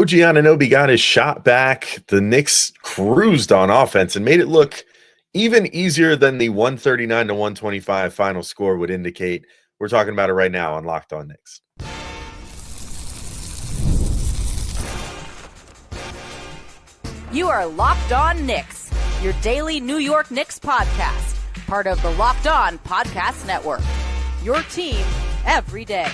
OG Anunoby got his shot back. The Knicks cruised on offense and made it look even easier than the 139 to 125 final score would indicate. We're talking about it right now on Locked On Knicks. You are Locked On Knicks, your daily New York Knicks podcast, part of the Locked On Podcast Network. Your team every day.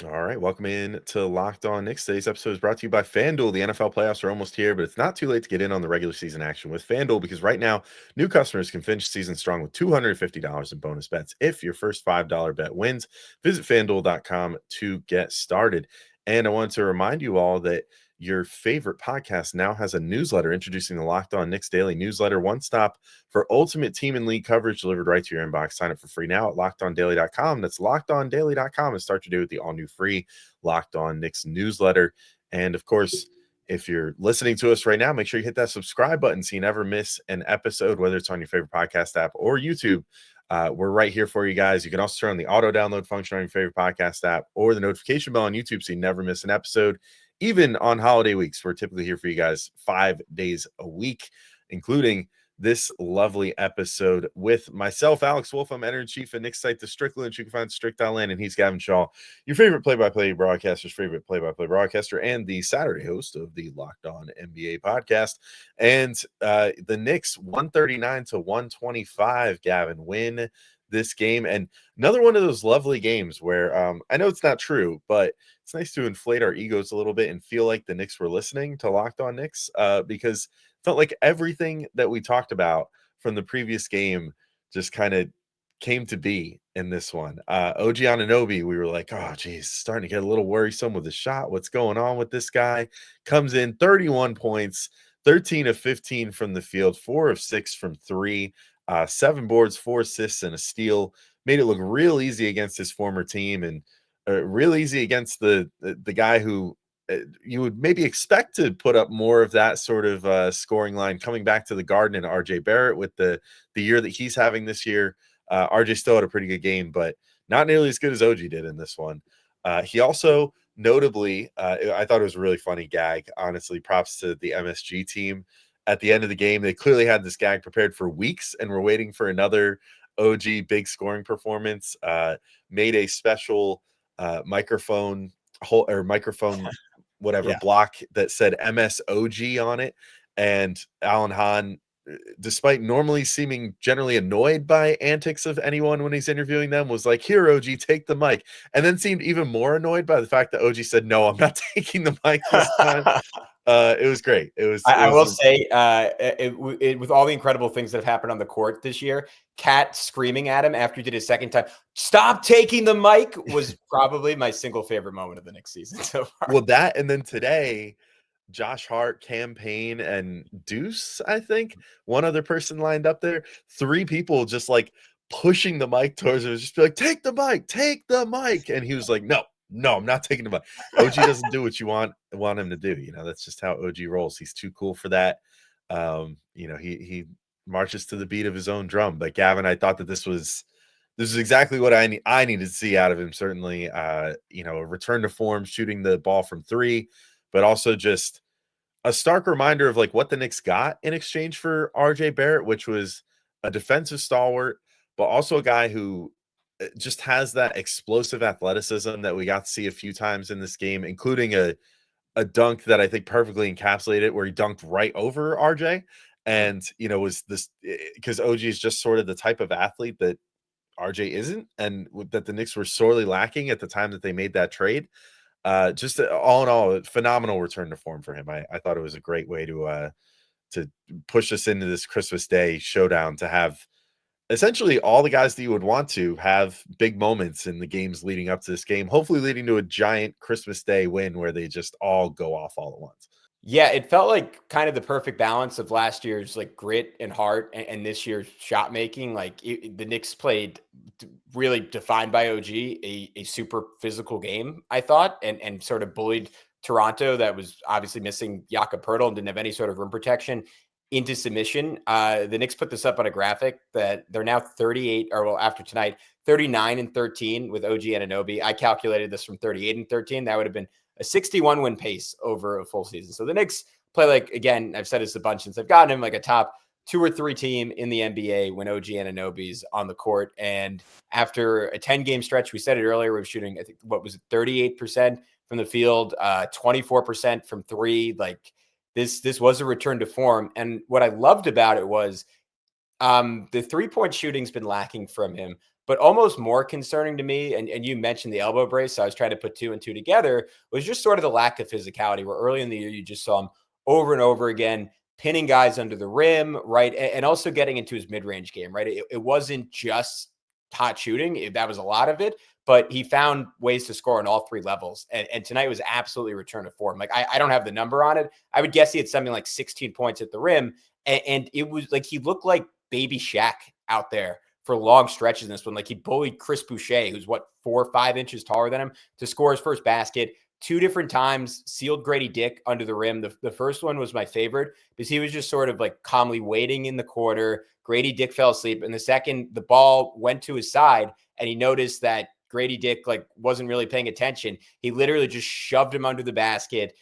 All right, welcome in to Locked On Knicks. Today's episode is brought to you by FanDuel. The NFL playoffs are almost here, but it's not too late to get in on the regular season action with FanDuel because right now, new customers can finish the season strong with $250 in bonus bets if your first $5 bet wins. Visit FanDuel.com to get started. And I want to remind you all that your favorite podcast now has a newsletter introducing the Locked On Knicks Daily Newsletter, one stop for ultimate team and league coverage delivered right to your inbox. Sign up for free now at LockedOnDaily.com. That's LockedOnDaily.com and start your day with the all-new free Locked On Knicks newsletter. And, of course, if you're listening to us right now, make sure you hit that subscribe button so you never miss an episode, whether it's on your favorite podcast app or YouTube. We're right here for you guys. You can also turn on the auto download function on your favorite podcast app or the notification bell on YouTube so you never miss an episode. Even on holiday weeks, we're typically here for you guys 5 days a week, including this lovely episode with myself, Alex Wolf. I'm editor-in-chief at Knicks site, The Strickland. You can find Strick.land, and he's Gavin Shaw, your favorite play-by-play broadcaster's favorite play-by-play broadcaster, and the Saturday host of the Locked On NBA podcast. And the Knicks 139 to 125, Gavin, win this game. And another one of those lovely games where I know it's not true, but it's nice to inflate our egos a little bit and feel like the Knicks were listening to Locked On Knicks because it felt like everything that we talked about from the previous game just kind of came to be in this one. OG Anunoby, we were like, oh, geez, starting to get a little worrisome with the shot. What's going on with this guy? Comes in 31 points, 13 of 15 from the field, 4 of 6 from three. 7 boards, 4 assists, and a steal. Made it look real easy against his former team, and real easy against the guy who you would maybe expect to put up more of that sort of scoring line coming back to the Garden, and RJ Barrett with the year that he's having this year. RJ still had a pretty good game, but not nearly as good as OG did in this one. He also notably, I thought it was a really funny gag. Honestly, props to the MSG team. At the end of the game, they clearly had this gag prepared for weeks and were waiting for another OG big scoring performance. Made a special microphone block that said MSOG on it. And Alan Hahn, despite normally seeming generally annoyed by antics of anyone when he's interviewing them, was like, here, OG, take the mic. And then seemed even more annoyed by the fact that OG said, no, I'm not taking the mic this time. It was great. I will say, with all the incredible things that have happened on the court this year, Cat screaming at him after he did his second time, stop taking the mic, was probably my single favorite moment of the Knicks season so far. Well, that, and then today, Josh Hart, Payne, and Deuce, I think, one other person lined up there. 3 people just like pushing the mic towards him, just be like, take the mic. And he was like, no, I'm not taking the mic. OG doesn't do what you want him to do. You know, that's just how OG rolls. He's too cool for that. He marches to the beat of his own drum. But Gavin, I thought that this was exactly what I needed to see out of him. Certainly, a return to form, shooting the ball from 3, but also just a stark reminder of like what the Knicks got in exchange for RJ Barrett, which was a defensive stalwart, but also a guy who just has that explosive athleticism that we got to see a few times in this game, including a dunk that I think perfectly encapsulated it, where he dunked right over RJ. And, was this because OG is just sort of the type of athlete that RJ isn't, and that the Knicks were sorely lacking at the time that they made that trade. Just all in all, a phenomenal return to form for him. I thought it was a great way to push us into this Christmas Day showdown, to have essentially all the guys that you would want to have big moments in the games leading up to this game, hopefully leading to a giant Christmas Day win where they just all go off all at once. Yeah, it felt like kind of the perfect balance of last year's like grit and heart and this year's shot making. Like the Knicks played really defined by OG, a super physical game, I thought, and sort of bullied Toronto, that was obviously missing Jakob Poeltl and didn't have any sort of rim protection. into submission. The Knicks put this up on a graphic that they're now 38, or well, after tonight, 39-13 with OG Anunoby. I calculated this from 38-13. That would have been a 61 win pace over a full season. So the Knicks play like, again, I've said this a bunch since I've gotten him, like a top 2 or 3 team in the NBA when OG Anunoby's on the court. And after a 10-game stretch, we said it earlier, we were shooting, I think, what was it, 38% from the field, 24% from 3. Like, this was a return to form. And what I loved about it was the 3-point shooting's been lacking from him, but almost more concerning to me, and you mentioned the elbow brace, so I was trying to put 2 and 2 together, was just sort of the lack of physicality, where early in the year you just saw him over and over again pinning guys under the rim, right? And also getting into his mid-range game, right? It wasn't just hot shooting. That was a lot of it, but he found ways to score on all 3 levels. And tonight was absolutely a return to form. Like, I don't have the number on it. I would guess he had something like 16 points at the rim. And it was like, he looked like baby Shaq out there for long stretches in this one. Like, he bullied Chris Boucher, who's 4 or 5 inches taller than him, to score his first basket. 2 different times, sealed Grady Dick under the rim. The first one was my favorite because he was just sort of like calmly waiting in the corner. Grady Dick fell asleep. And the second, the ball went to his side and he noticed that Grady Dick like wasn't really paying attention. He literally just shoved him under the basket.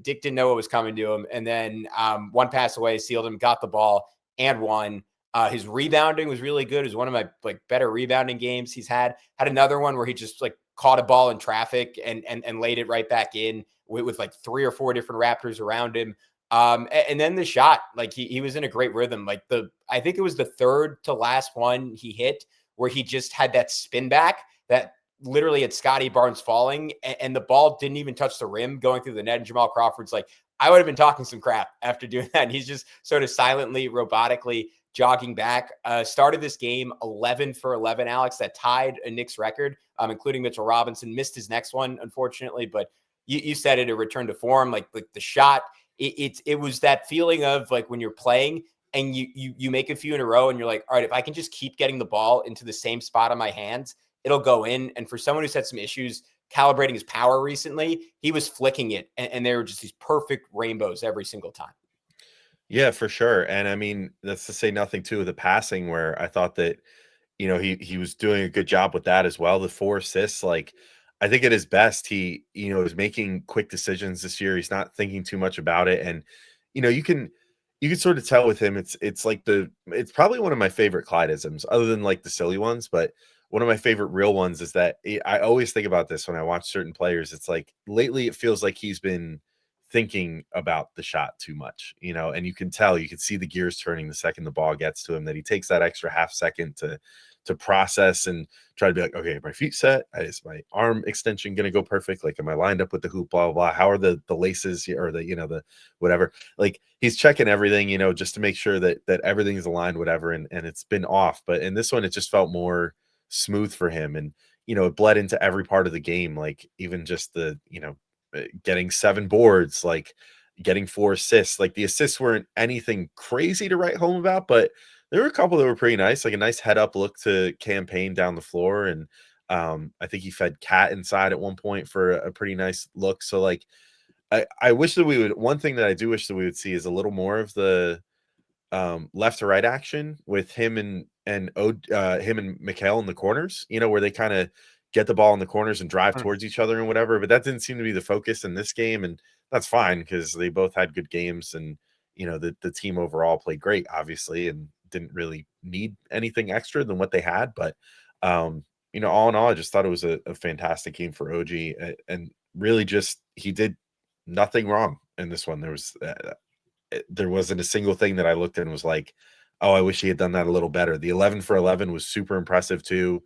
Dick didn't know what was coming to him. And then one pass away, sealed him, got the ball and won. His rebounding was really good. It was one of my like better rebounding games he's had. Had another one where he just like caught a ball in traffic and laid it right back in with like 3 or 4 different Raptors around him. And then the shot, like he was in a great rhythm. Like I think it was the 3rd to last one he hit where he just had that spin back that literally had Scotty Barnes falling and the ball didn't even touch the rim going through the net. And Jamal Crawford's like, I would have been talking some crap after doing that. And he's just sort of silently, robotically jogging back. Started this game 11 for 11, Alex. That tied a Knicks record, including Mitchell Robinson. Missed his next one, unfortunately, but you said it, a return to form. Like the shot, it was that feeling of like when you're playing and you make a few in a row and you're like, all right, if I can just keep getting the ball into the same spot on my hands, it'll go in. And for someone who's had some issues calibrating his power recently, he was flicking it, and they were just these perfect rainbows every single time. Yeah, for sure. And I mean, that's to say nothing too of the passing, where I thought that, he was doing a good job with that as well. The 4 assists, like, I think at his best, he, is making quick decisions this year. He's not thinking too much about it. And, you can sort of tell with him, it's like it's probably one of my favorite Clydeisms, other than like the silly ones, but one of my favorite real ones is that I always think about this when I watch certain players. It's like lately it feels like he's been thinking about the shot too much, and you can see the gears turning the second the ball gets to him, that he takes that extra half second to process and try to be like, okay, my feet set, is my arm extension going to go perfect? Like, am I lined up with the hoop, blah, blah, blah. How are the laces or the whatever, like he's checking everything, just to make sure that everything is aligned, whatever. And it's been off, but in this one, it just felt more smooth for him. And, it bled into every part of the game. Like even just the, getting 7 boards, like getting 4 assists. Like the assists weren't anything crazy to write home about, but there were a couple that were pretty nice, like a nice head up look to campaign down the floor. And I think he fed Cat inside at one point for a pretty nice look. So like, I wish that one thing that I do wish that we would see is a little more of the left to right action with him and Mikal in the corners, where they kind of get the ball in the corners and drive towards each other and whatever. But that didn't seem to be the focus in this game. And that's fine because they both had good games, and, the team overall played great, obviously, and didn't really need anything extra than what they had. But, all in all, I just thought it was a fantastic game for OG, and really just, he did nothing wrong in this one. There wasn't a single thing that I looked at and was like, oh, I wish he had done that a little better. The 11 for 11 was super impressive too.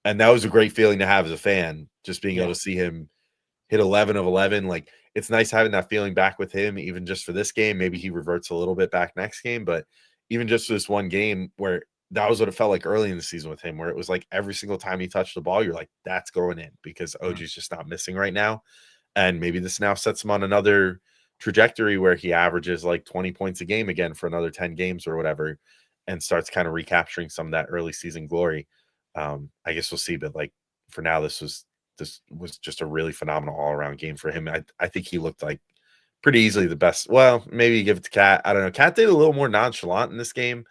And that was a great feeling to have as a fan, just being able to see him hit 11 of 11. Like, it's nice having that feeling back with him, even just for this game. Maybe he reverts a little bit back next game, but even just for this one game, where that was what it felt like early in the season with him, where it was like every single time he touched the ball, you're like, that's going in, because OG's just not missing right now. And maybe this now sets him on another trajectory where he averages like 20 points a game again for another 10 games or whatever, and starts kind of recapturing some of that early season glory. I guess we'll see, but like for now, this was just a really phenomenal all around game for him. I think he looked like pretty easily the best. Well, maybe you give it to Cat. I don't know. Cat did a little more nonchalant in this game.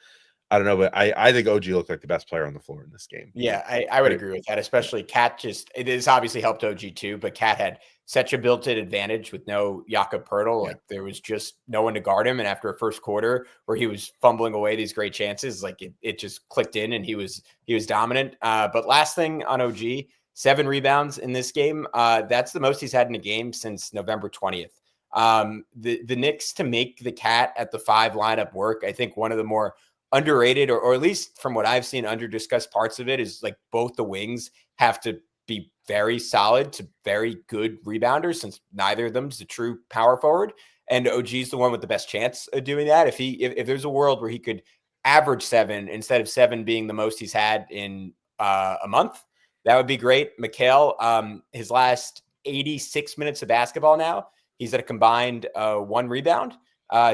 I don't know, but I think OG looked like the best player on the floor in this game. Yeah, I would agree with that, especially Cat. It has obviously helped OG too, but Cat had such a built-in advantage with no Jakob Poeltl. Yeah. Like there was just no one to guard him. And after a first quarter where he was fumbling away these great chances, like it just clicked in and he was dominant. But last thing on OG, 7 rebounds in this game. That's the most he's had in a game since November 20th. The Knicks to make the Cat at the 5 lineup work, I think one of the more underrated or at least from what I've seen under discussed parts of it is like both the wings have to be very solid to very good rebounders since neither of them is a true power forward. And OG's the one with the best chance of doing that. If there's a world where he could average 7 instead of 7 being the most he's had in a month, that would be great. Mikal, his last 86 minutes of basketball now, he's at a combined 1 rebound.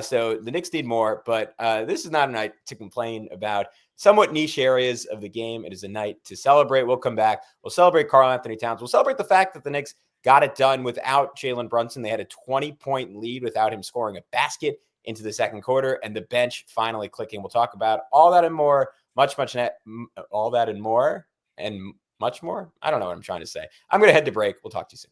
So the Knicks need more, but this is not a night to complain about somewhat niche areas of the game. It is a night to celebrate. We'll come back. We'll celebrate Karl-Anthony Towns. We'll celebrate the fact that the Knicks got it done without Jalen Brunson. They had a 20-point lead without him scoring a basket into the second quarter, and the bench finally clicking. We'll talk about all that and more, all that and more, and much more. I don't know what I'm trying to say. I'm going to head to break. We'll talk to you soon.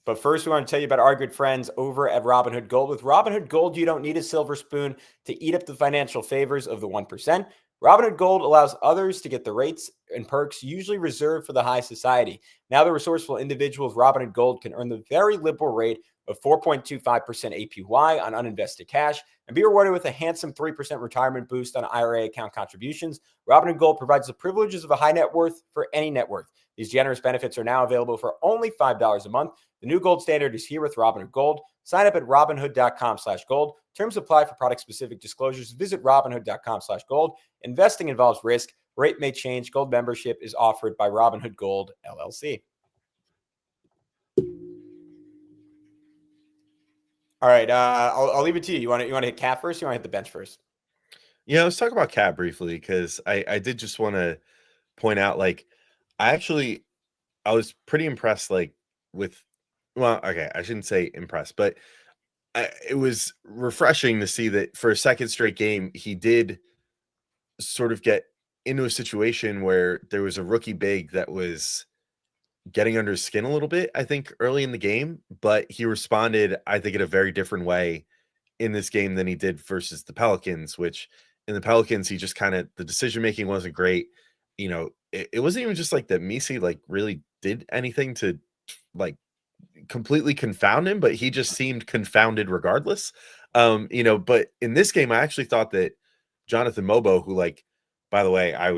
But first, we want to tell you about our good friends over at Robinhood Gold. With Robinhood Gold, you don't need a silver spoon to eat up the financial favors of the 1%. Robinhood Gold allows others to get the rates and perks usually reserved for the high society. Now, the resourceful individual with Robinhood Gold can earn the very liberal rate of 4.25% APY on uninvested cash and be rewarded with a handsome 3% retirement boost on IRA account contributions. Robinhood Gold provides the privileges of a high net worth for any net worth. These generous benefits are now available for only $5 a month. The new gold standard is here with Robinhood Gold. Sign up at Robinhood.com/gold. Terms apply for product-specific disclosures. Visit Robinhood.com/gold. Investing involves risk. Rate may change. Gold membership is offered by Robinhood Gold, LLC. All right, I'll leave it to you. You want to hit Cat first? Or you want to hit the bench first? Yeah, let's talk about Cat briefly because I did just want to point out, like, I was pretty impressed, like, well, okay, I shouldn't say impressed, but it was refreshing to see that for a second straight game, he did sort of get into a situation where there was a rookie big that was getting under his skin a little bit, I think, early in the game, but he responded, I think, in a very different way in this game than he did versus the Pelicans, which in the Pelicans, he just kind of, the decision making wasn't great. You know, it wasn't even just like that Misi like really did anything to like completely confound him, but he just seemed confounded regardless. But in this game, I actually thought that Jonathan Mobo, who, like, by the way, I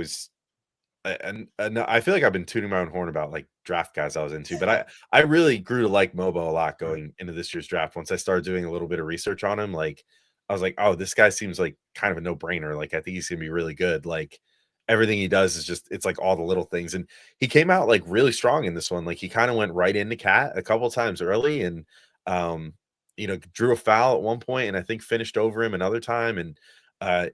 feel like I've been tooting my own horn about like draft guys I was into, but I really grew to like Mobo a lot going into this year's draft. Once I started doing a little bit of research on him, like I was like, oh, this guy seems like kind of a no-brainer. Like I think he's gonna be really good. Like everything he does is just, it's like all the little things. And he came out like really strong in this one. Like he kind of went right into Cat a couple of times early and drew a foul at one point and I think finished over him another time and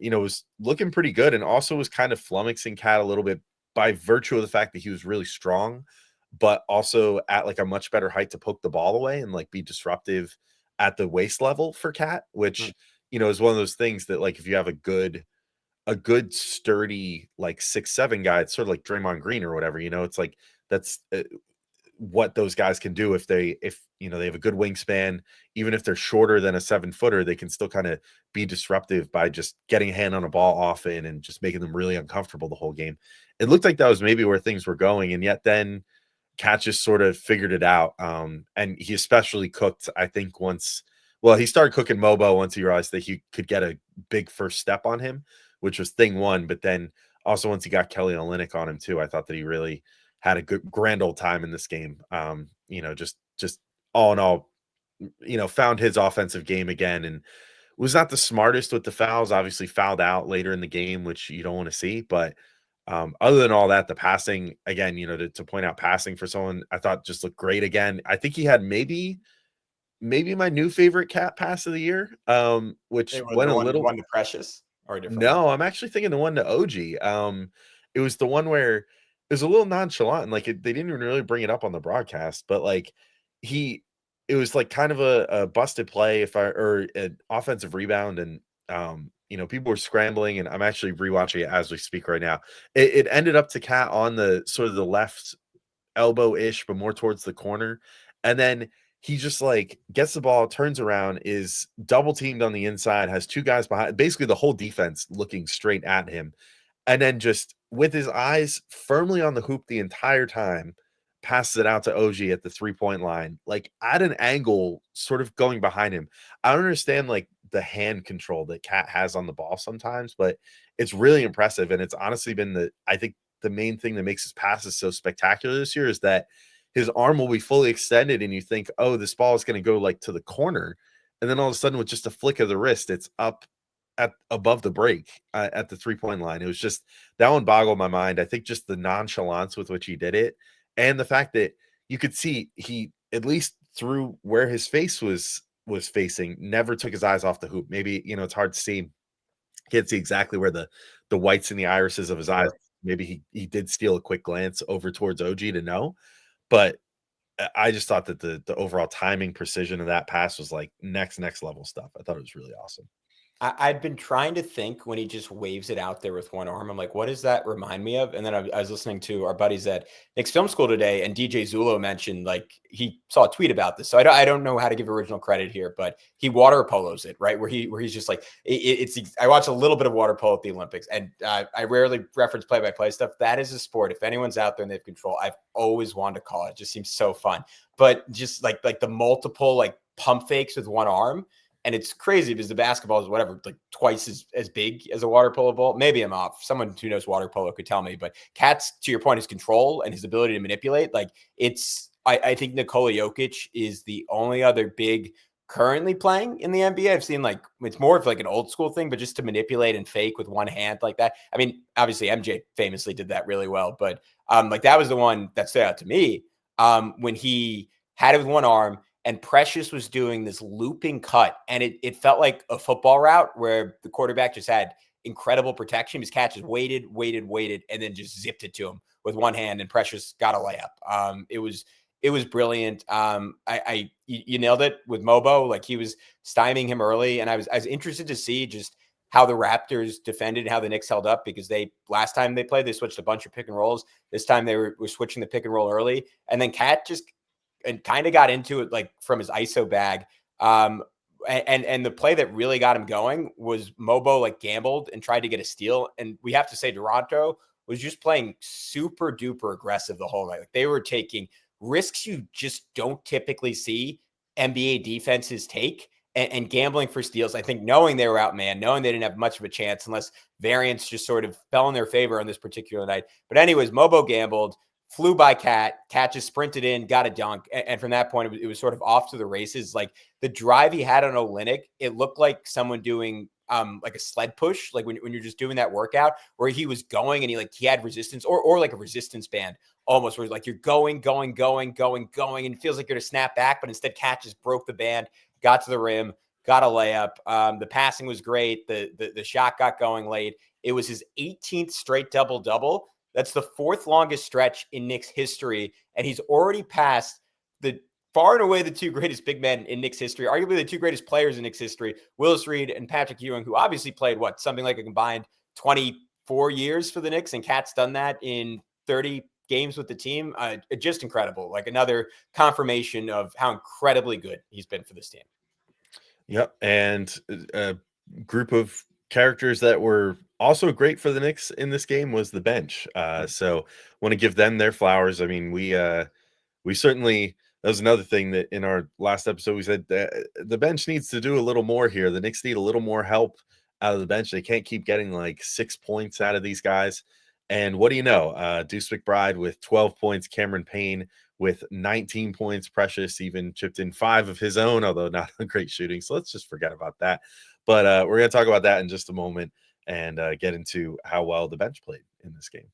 was looking pretty good and also was kind of flummoxing Cat a little bit by virtue of the fact that he was really strong, but also at like a much better height to poke the ball away and like be disruptive at the waist level for Cat, which, is one of those things that like, if you have a good sturdy, like 6'7" guy, it's sort of like Draymond Green or whatever, it's like, that's what those guys can do if they have a good wingspan, even if they're shorter than a 7-footer, they can still kind of be disruptive by just getting a hand on a ball often and just making them really uncomfortable the whole game. It looked like that was maybe where things were going. And yet then Cat just sort of figured it out. And he especially cooked, I think he started cooking Mobo once he realized that he could get a big first step on him, which was thing one. But then also once he got Kelly Olynyk on him too, I thought that he really had a good grand old time in this game. Just all in all, found his offensive game again and was not the smartest with the fouls, obviously fouled out later in the game, which you don't want to see. But other than all that, the passing again, to point out passing for someone I thought just looked great again. I think he had maybe my new favorite Cat pass of the year, which went a little one to Precious or different. No, I'm actually thinking the one to OG. It was the one where was a little nonchalant, and, like, they didn't even really bring it up on the broadcast, but, like, he it was, like, kind of a busted play or an offensive rebound, and, people were scrambling, and I'm actually rewatching it as we speak right now. It ended up to Cat on the sort of the left elbow-ish, but more towards the corner, and then he just, like, gets the ball, turns around, is double teamed on the inside, has 2 guys behind basically the whole defense looking straight at him, and then just with his eyes firmly on the hoop the entire time, passes it out to OG at the three-point line, like, at an angle sort of going behind him. I don't understand, like, the hand control that Cat has on the ball sometimes, but it's really impressive, and it's honestly been I think the main thing that makes his passes so spectacular this year is that his arm will be fully extended, and you think, "Oh, this ball is gonna go, like, to the corner," and then all of a sudden, with just a flick of the wrist, it's up at above the break, at the three-point line. It was just that one boggled my mind. I think just the nonchalance with which he did it, and the fact that you could see he, at least through where his face was facing, never took his eyes off the hoop. Maybe, it's hard to see. Can't see exactly where the whites in the irises of his eyes. Maybe he did steal a quick glance over towards OG to know, but I just thought that the overall timing precision of that pass was like next level stuff. I thought it was really awesome. I'd been trying to think when he just waves it out there with one arm. I'm like, what does that remind me of? And then I was listening to our buddies at Knicks Film School today, and DJ Zulo mentioned like he saw a tweet about this. So I don't know how to give original credit here, but he water polos it, right? Where he's just like it's. I watch a little bit of water polo at the Olympics, and I rarely reference play-by-play stuff. That is a sport. If anyone's out there and they have control, I've always wanted to call it. It just seems so fun. But just like the multiple like pump fakes with one arm. And it's crazy because the basketball is whatever, like twice as big as a water polo ball. Maybe I'm off. Someone who knows water polo could tell me. But Cat's, to your point, his control and his ability to manipulate, like I think Nikola Jokic is the only other big currently playing in the NBA. I've seen like, it's more of like an old school thing, but just to manipulate and fake with one hand like that. I mean, obviously MJ famously did that really well, but like that was the one that stood out to me when he had it with one arm. And Precious was doing this looping cut, and it felt like a football route where the quarterback just had incredible protection. His catch just waited, and then just zipped it to him with one hand, and Precious got a layup. It was brilliant. You nailed it with Mobo. Like he was stymieing him early, and I was interested to see just how the Raptors defended, how the Knicks held up, because last time they played, they switched a bunch of pick and rolls. This time they were switching the pick and roll early, and then Cat just and kind of got into it like from his ISO bag. And the play that really got him going was Mobo like gambled and tried to get a steal. And we have to say Toronto was just playing super duper aggressive the whole night. Like they were taking risks you just don't typically see NBA defenses take and gambling for steals. I think knowing they were outmanned, knowing they didn't have much of a chance unless variance just sort of fell in their favor on this particular night. But anyways, Mobo gambled, flew by Cat just sprinted in, got a dunk. And from that point, it was sort of off to the races. Like the drive he had on Olynyk, it looked like someone doing like a sled push, like when you're just doing that workout where he was going and he had resistance or like a resistance band almost where like you're going, and it feels like you're to snap back, but instead Cat just broke the band, got to the rim, got a layup. The passing was great. The shot got going late. It was his 18th straight double-double. That's the fourth longest stretch in Knicks history, and he's already passed the far and away the two greatest big men in Knicks history, arguably the two greatest players in Knicks history, Willis Reed and Patrick Ewing, who obviously played something like a combined 24 years for the Knicks, and Cat's done that in 30 games with the team. Just incredible. Like another confirmation of how incredibly good he's been for this team. Yep, and a group of characters that were also great for the Knicks in this game was the bench. So want to give them their flowers. I mean, we certainly, that was another thing that in our last episode we said the bench needs to do a little more here. The Knicks need a little more help out of the bench. They can't keep getting like 6 points out of these guys. And what do you know? Deuce McBride with 12 points, Cameron Payne with 19 points, Precious even chipped in 5 of his own, although not a great shooting. So let's just forget about that. But we're going to talk about that in just a moment and get into how well the bench played in this game.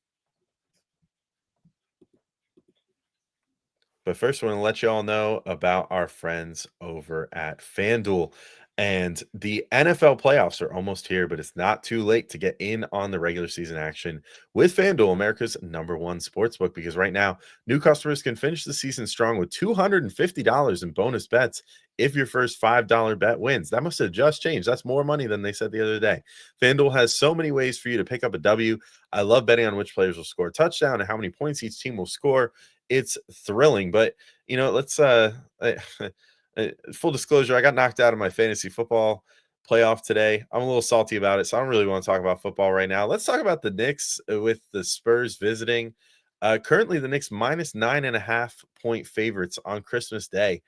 But first, I want to let you all know about our friends over at FanDuel. And the NFL playoffs are almost here, but it's not too late to get in on the regular season action with FanDuel, America's #1 sportsbook, because right now, new customers can finish the season strong with $250 in bonus bets if your first $5 bet wins. That must have just changed. That's more money than they said the other day. FanDuel has so many ways for you to pick up a W. I love betting on which players will score a touchdown and how many points each team will score. It's thrilling, but let's full disclosure, I got knocked out of my fantasy football playoff today. I'm a little salty about it, so I don't really want to talk about football right now. Let's talk about the Knicks with the Spurs visiting. Currently, the Knicks -9.5 point favorites on Christmas Day.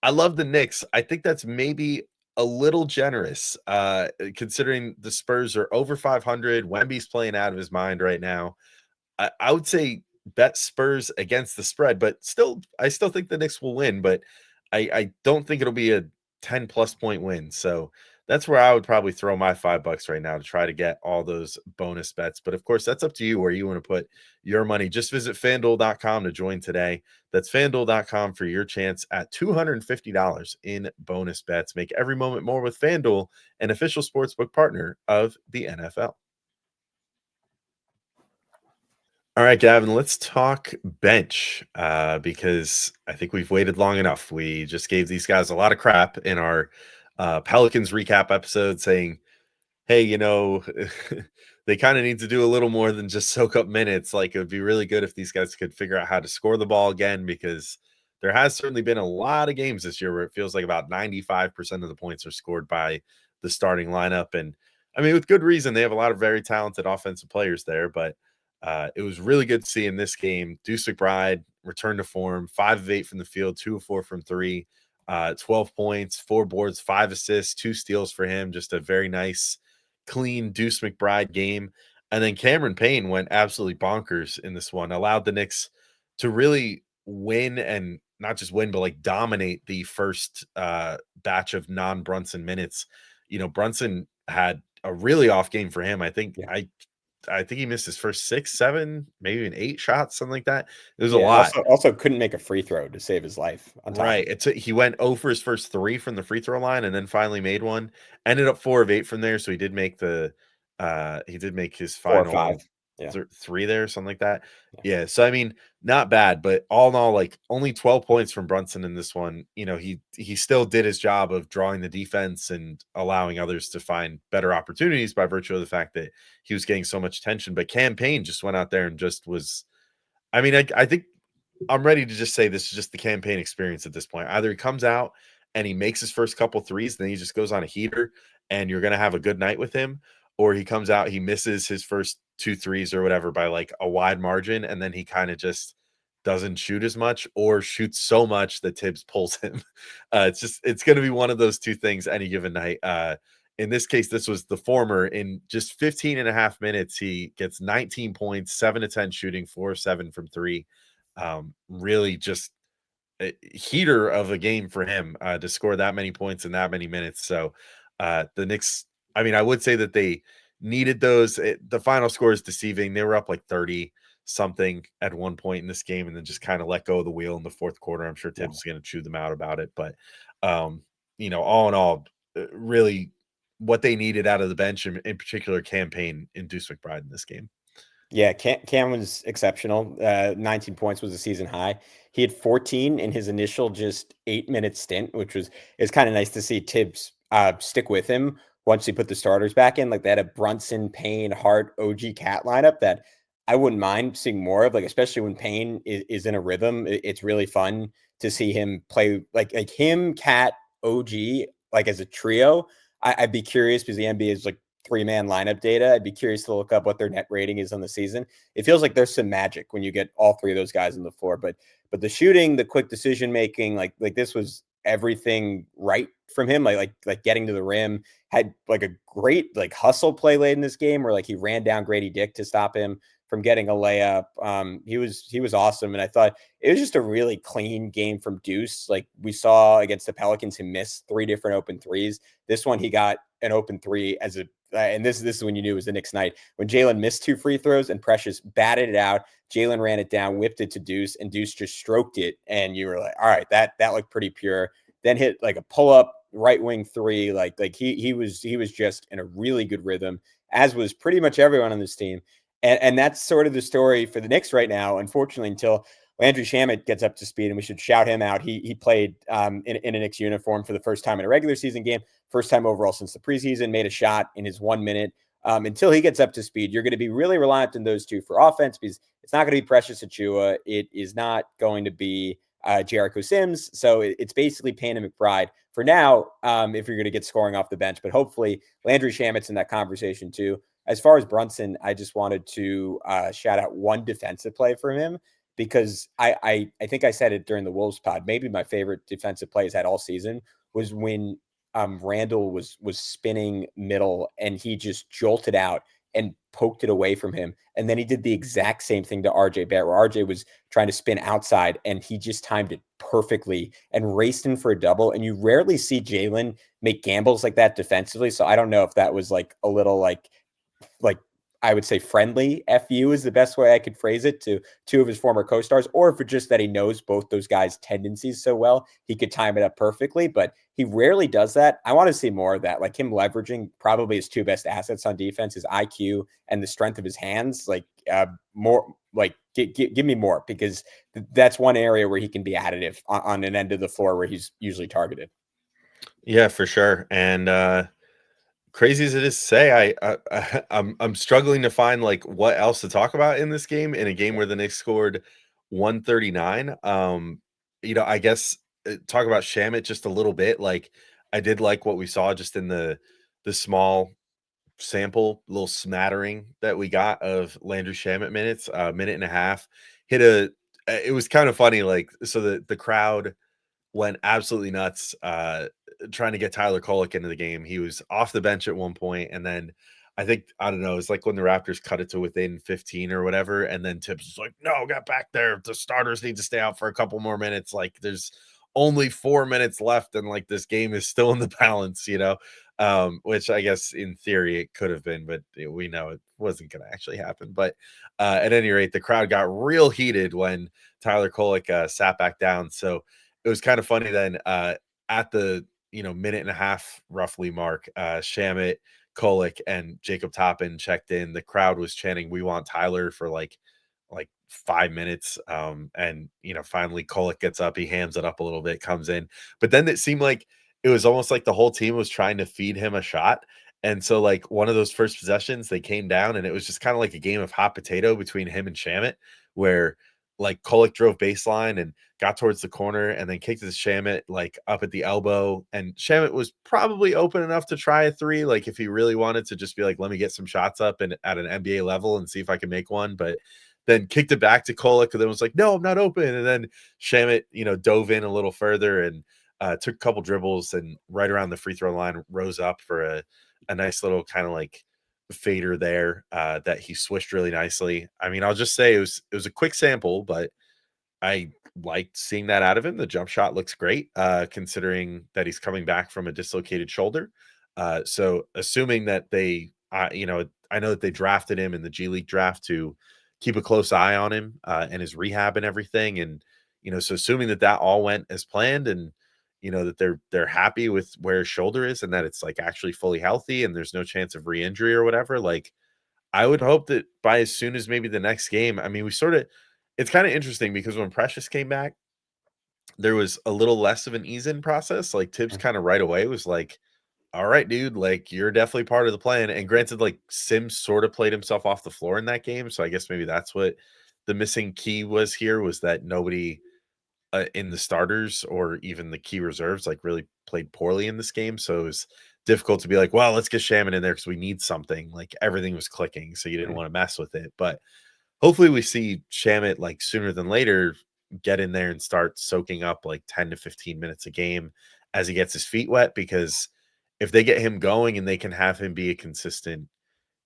I love the Knicks. I think that's maybe a little generous, considering the Spurs are over 500. Wemby's playing out of his mind right now. I would say bet Spurs against the spread, but I still think the Knicks will win, but I don't think it'll be a 10+ point win. So that's where I would probably throw my $5 right now to try to get all those bonus bets. But of course, that's up to you where you want to put your money. Just visit fanduel.com to join today. That's fanduel.com for your chance at $250 in bonus bets. Make every moment more with FanDuel, an official sportsbook partner of the NFL. All right, Gavin, let's talk bench because I think we've waited long enough. We just gave these guys a lot of crap in our Pelicans recap episode saying, hey, they kind of need to do a little more than just soak up minutes. Like, it would be really good if these guys could figure out how to score the ball again, because there has certainly been a lot of games this year where it feels like about 95% of the points are scored by the starting lineup. And I mean, with good reason, they have a lot of very talented offensive players there, but it was really good to see in this game. Deuce McBride returned to form, 5 of 8 from the field, 2 of 4 from 3, 12 points, 4 boards, 5 assists, 2 steals for him. Just a very nice, clean Deuce McBride game. And then Cameron Payne went absolutely bonkers in this one, allowed the Knicks to really win, and not just win, but like dominate the first batch of non-Brunson minutes. Brunson had a really off game for him. I think he missed his first 6, 7, maybe even 8 shots, something like that. It was a lot. Also couldn't make a free throw to save his life. Right. He went 0 for his first 3 from the free throw line, and then finally made one. Ended up 4 of 8 from there, so he did make his 4 or final 5. 3 there, something like that. Yeah. So I mean, not bad, but all in all, like only 12 points from Brunson in this one. He still did his job of drawing the defense and allowing others to find better opportunities by virtue of the fact that he was getting so much attention. But Cam Payne just went out there and just was. I mean, I think I'm ready to just say this is just the campaign experience at this point. Either he comes out and he makes his first couple threes, then he just goes on a heater and you're going to have a good night with him, or he comes out, he misses his first 2 threes or whatever by like a wide margin, and then he kind of just doesn't shoot as much or shoots so much that Tibbs pulls him. It's going to be one of those 2 things any given night. In this case, this was the former. In just 15 and a half minutes, he gets 19 points, 7 of 10 shooting, 4 of 7 from 3. Really just a heater of a game for him to score that many points in that many minutes. So the Knicks, I mean, I would say that they needed those. The final score is deceiving. They were up like 30 something at one point in this game and then just kind of let go of the wheel in the fourth quarter. I'm sure Tibbs is going to chew them out about it. But, all in all, really what they needed out of the bench, in particular, Cam Payne and Deuce McBride in this game. Yeah, Cam was exceptional. 19 points was a season high. He had 14 in his initial just 8-minute stint, which is kind of nice to see Tibbs stick with him once he put the starters back in. Like, they had a Brunson, Payne, Hart, OG, Cat lineup that I wouldn't mind seeing more of, like, especially when Payne is in a rhythm. It's really fun to see him play like him, Cat, OG, like as a trio. I'd be curious because the NBA is like 3-man lineup data. I'd be curious to look up what their net rating is on the season. It feels like there's some magic when you get all 3 of those guys on the floor, but the shooting, the quick decision making, like this was everything right from him. Like getting to the rim, had like a great like hustle play late in this game where like he ran down Grady Dick to stop him from getting a layup. He was awesome. And I thought it was just a really clean game from Deuce. Like we saw against the Pelicans, he missed 3 different open threes. This one, he got an open 3 as a, and this is when you knew it was the Knicks night, when Jalen missed 2 free throws and Precious batted it out. Jalen ran it down, whipped it to Deuce, and Deuce just stroked it. And you were like, all right, that looked pretty pure. Then hit like a pull up right wing three. Like he was just in a really good rhythm, as was pretty much everyone on this team. And that's sort of the story for the Knicks right now, unfortunately, until Landry Shamet gets up to speed, and we should shout him out. He played in a Knicks uniform for the first time in a regular season game, first time overall since the preseason, made a shot in his 1 minute. Until he gets up to speed, you're going to be really reliant on those two for offense, because it's not going to be Precious Achiuwa. It is not going to be Jericho Sims. So it's basically Payne and McBride for now, if you're going to get scoring off the bench. But hopefully Landry Shamet's in that conversation too. As far as Brunson, I just wanted to shout out one defensive play from him, because I think I said it during the Wolves pod. Maybe my favorite defensive play he's had all season was when Randall was spinning middle and he just jolted out and poked it away from him. And then he did the exact same thing to RJ Barrett, where RJ was trying to spin outside and he just timed it perfectly and raced in for a double. And you rarely see Jalen make gambles like that defensively. So I don't know if that was like a little like I would say friendly FU is the best way I could phrase it to two of his former co-stars, or if it's just that he knows both those guys' tendencies so well, he could time it up perfectly, but he rarely does that. I want to see more of that, like him leveraging probably his two best assets on defense, his IQ and the strength of his hands. Like more, like give me more, because that's one area where he can be additive on an end of the floor where he's usually targeted. Yeah, for sure. And crazy as it is to say, I'm struggling to find like what else to talk about in this game, in a game where the Knicks scored 139. I guess talk about Shamet just a little bit. Like, I did like what we saw just in the small sample, little smattering that we got of Landry Shamet minutes, a minute and a half. It was kind of funny, like, so the crowd went absolutely nuts trying to get Tyler Kolek into the game. He was off the bench at one point, and then I don't know, it's like when the Raptors cut it to within 15 or whatever, and then Tibbs was like, no, get back there. The starters need to stay out for a couple more minutes. Like, there's only 4 minutes left, and like this game is still in the balance, which I guess in theory it could have been, but we know it wasn't going to actually happen. But at any rate, the crowd got real heated when Tyler Kolek sat back down. So it was kind of funny then at the minute and a half roughly mark, Shamet, Kolek, and Jacob Toppin checked in. The crowd was chanting, "We want Tyler," for like 5 minutes. And finally Kolek gets up, he hams it up a little bit, comes in. But then it seemed like it was almost like the whole team was trying to feed him a shot. And so like one of those first possessions, they came down and it was just kind of like a game of hot potato between him and Shamet, where like Kolek drove baseline and got towards the corner and then kicked his Shamet like up at the elbow. And Shamet was probably open enough to try a three, like if he really wanted to just be like, let me get some shots up and at an NBA level and see if I can make one. But then kicked it back to Kolek, and then was like, no, I'm not open. And then Shamet, dove in a little further and took a couple dribbles, and right around the free throw line rose up for a nice little kind of like fader there that he swished really nicely. I mean, I'll just say it was a quick sample, but I liked seeing that out of him. The jump shot looks great, considering that he's coming back from a dislocated shoulder. So assuming that I know that they drafted him in the G League draft to keep a close eye on him and his rehab and everything. And, so assuming that all went as planned, and, that they're happy with where his shoulder is and that it's like actually fully healthy and there's no chance of re-injury or whatever, like I would hope that by as soon as maybe the next game, I mean, it's kind of interesting because when Precious came back, there was a little less of an ease-in process. Like Tibbs kind of right away was like, all right, dude, like you're definitely part of the plan. And granted, like Sims sort of played himself off the floor in that game. So I guess maybe that's what the missing key was here, was that nobody in the starters or even the key reserves like really played poorly in this game. So it was difficult to be like, well, let's get Shaman in there because we need something. Like everything was clicking, so you didn't want to mess with it. But hopefully we see Shamet like sooner than later get in there and start soaking up like 10 to 15 minutes a game as he gets his feet wet, because if they get him going and they can have him be a consistent,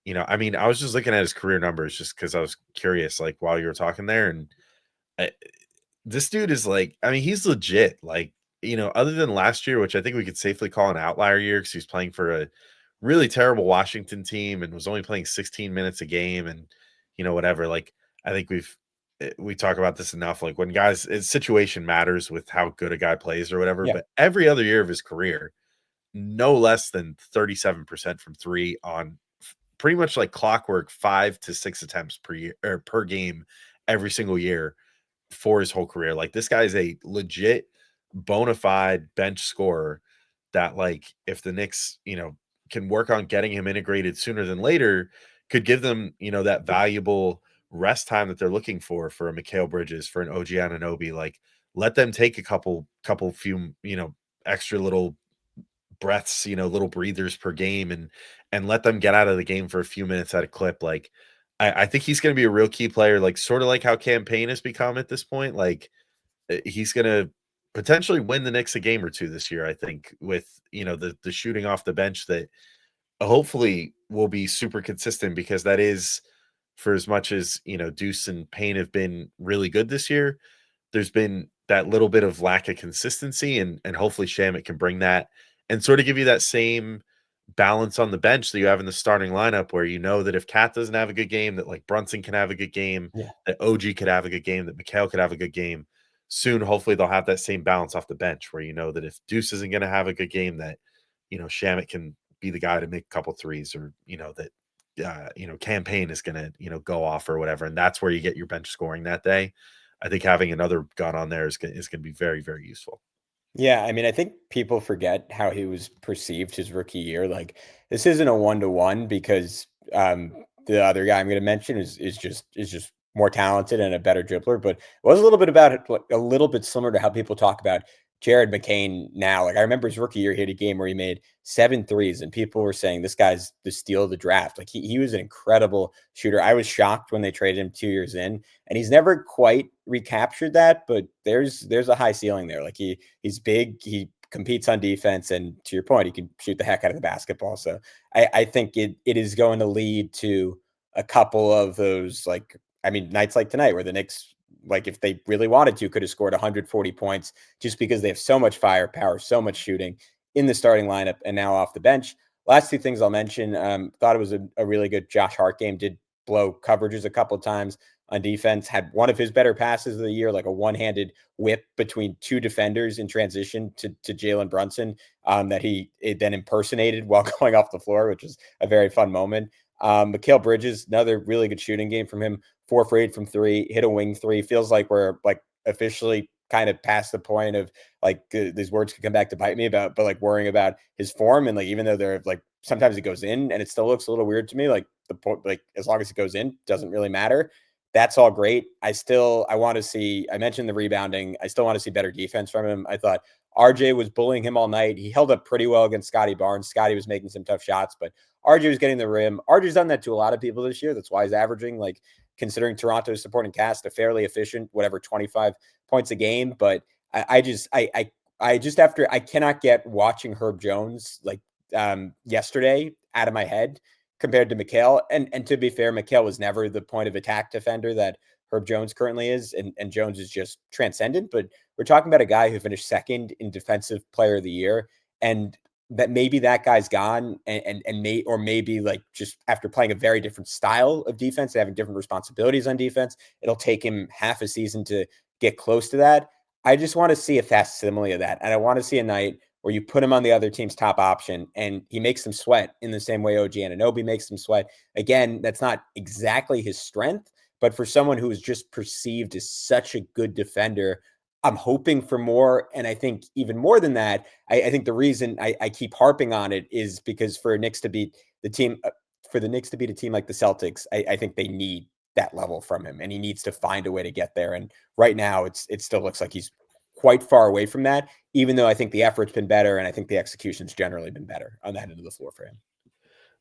I mean, I was just looking at his career numbers just because I was curious, like while you were talking there, and this dude is like, I mean, he's legit. Like, other than last year, which I think we could safely call an outlier year because he's playing for a really terrible Washington team and was only playing 16 minutes a game and, whatever. Like, I think we talk about this enough. Like when guys, situation matters with how good a guy plays or whatever. Yeah. But every other year of his career, no less than 37% from three on pretty much like clockwork, 5 to 6 attempts per year or per game every single year for his whole career. Like this guy is a legit bona fide bench scorer that like if the Knicks, can work on getting him integrated sooner than later, could give them, that valuable rest time that they're looking for a Mikal Bridges, for an OG Anunoby. Like let them take a couple few, extra little breaths, little breathers per game and let them get out of the game for a few minutes at a clip. Like I think he's going to be a real key player, like sort of like how Payne has become at this point. Like he's going to potentially win the Knicks a game or two this year, I think, with, the shooting off the bench that hopefully will be super consistent, because that is, for as much as, Deuce and Payne have been really good this year, there's been that little bit of lack of consistency, and hopefully Shamet can bring that and sort of give you that same balance on the bench that you have in the starting lineup, where you know that if Cat doesn't have a good game, that like Brunson can have a good game, Yeah. that OG could have a good game, that Mikal could have a good game. Soon, hopefully, they'll have that same balance off the bench, where you know that if Deuce isn't going to have a good game, that Shamet can be the guy to make a couple threes, or that Campaign is going to go off or whatever, and that's where you get your bench scoring that day. I think having another gun on there is going to be very, very useful. Yeah, I mean, I think people forget how he was perceived his rookie year. Like, this isn't a 1-to-1 because the other guy I'm going to mention is just more talented and a better dribbler. But it was a little bit about it, like, a little bit similar to how people talk about Jared McCain now. Like, I remember his rookie year, he had a game where he made 7 threes, and people were saying this guy's the steal of the draft. Like, he was an incredible shooter. I was shocked when they traded him 2 years in, and he's never quite recaptured that. But there's a high ceiling there. Like he's big, he competes on defense, and to your point, he can shoot the heck out of the basketball. So I think it is going to lead to a couple of those, like, I mean, nights like tonight where the Knicks, like if they really wanted to, could have scored 140 points, just because they have so much firepower, so much shooting in the starting lineup and now off the bench. Last two things I'll mention. Thought it was a really good Josh Hart game. Did blow coverages a couple of times on defense, had one of his better passes of the year, like a one-handed whip between two defenders in transition to Jalen Brunson, that it then impersonated while going off the floor, which was a very fun moment. Mikal Bridges, another really good shooting game from him. 4 for 8 from 3, hit a wing 3. Feels like we're like officially kind of past the point of like these words could come back to bite me about, but like worrying about his form. And like, even though they're like, sometimes it goes in and it still looks a little weird to me. Like the point, like as long as it goes in, doesn't really matter. That's all great. I want to see, I mentioned the rebounding. I still want to see better defense from him. I thought RJ was bullying him all night. He held up pretty well against Scotty Barnes. Scotty was making some tough shots, but RJ was getting the rim. RJ's done that to a lot of people this year. That's why he's averaging, like, considering Toronto's supporting cast, a fairly efficient, whatever, 25 points a game. But I just after, I cannot get watching Herb Jones like yesterday out of my head compared to Mikal. And to be fair, Mikal was never the point of attack defender that Herb Jones currently is, and Jones is just transcendent. But we're talking about a guy who finished second in Defensive Player of the Year, and that maybe that guy's gone, and maybe like just after playing a very different style of defense, having different responsibilities on defense, it'll take him half a season to get close to that. I just want to see a facsimile of that, and I want to see a night where you put him on the other team's top option and he makes them sweat in the same way OG Anunoby makes them sweat. Again, that's not exactly his strength, but for someone who is just perceived as such a good defender, I'm hoping for more. And I think even more than that, I think the reason I keep harping on it is because for Knicks to beat the team, for the Knicks to beat a team like the Celtics, I think they need that level from him, and he needs to find a way to get there. And right now, it still looks like he's quite far away from that, even though I think the effort's been better and I think the execution's generally been better on that end of the floor for him.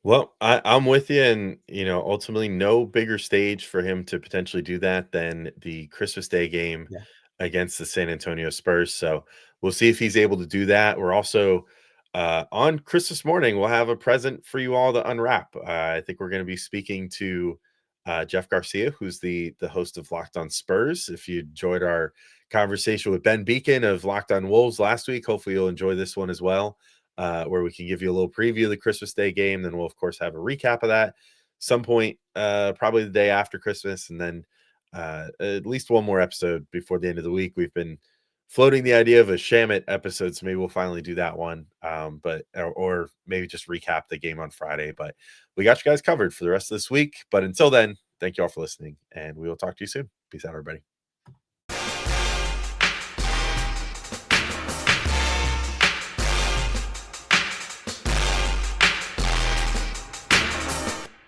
Well, I'm with you, and ultimately, no bigger stage for him to potentially do that than the Christmas Day game Yeah. against the San Antonio Spurs. So we'll see if he's able to do that. We're also on Christmas morning. We'll have a present for you all to unwrap. I think we're going to be speaking to Jeff Garcia, who's the host of Locked On Spurs. If you enjoyed our conversation with Ben Beacon of Locked On Wolves last week, hopefully you'll enjoy this one as well. Where we can give you a little preview of the Christmas Day game. Then we'll, of course, have a recap of that some point, probably the day after Christmas, and then at least one more episode before the end of the week. We've been floating the idea of a Shamet episode, so maybe we'll finally do that one. Or maybe just recap the game on Friday. But we got you guys covered for the rest of this week. But until then, thank you all for listening, and we will talk to you soon. Peace out, everybody.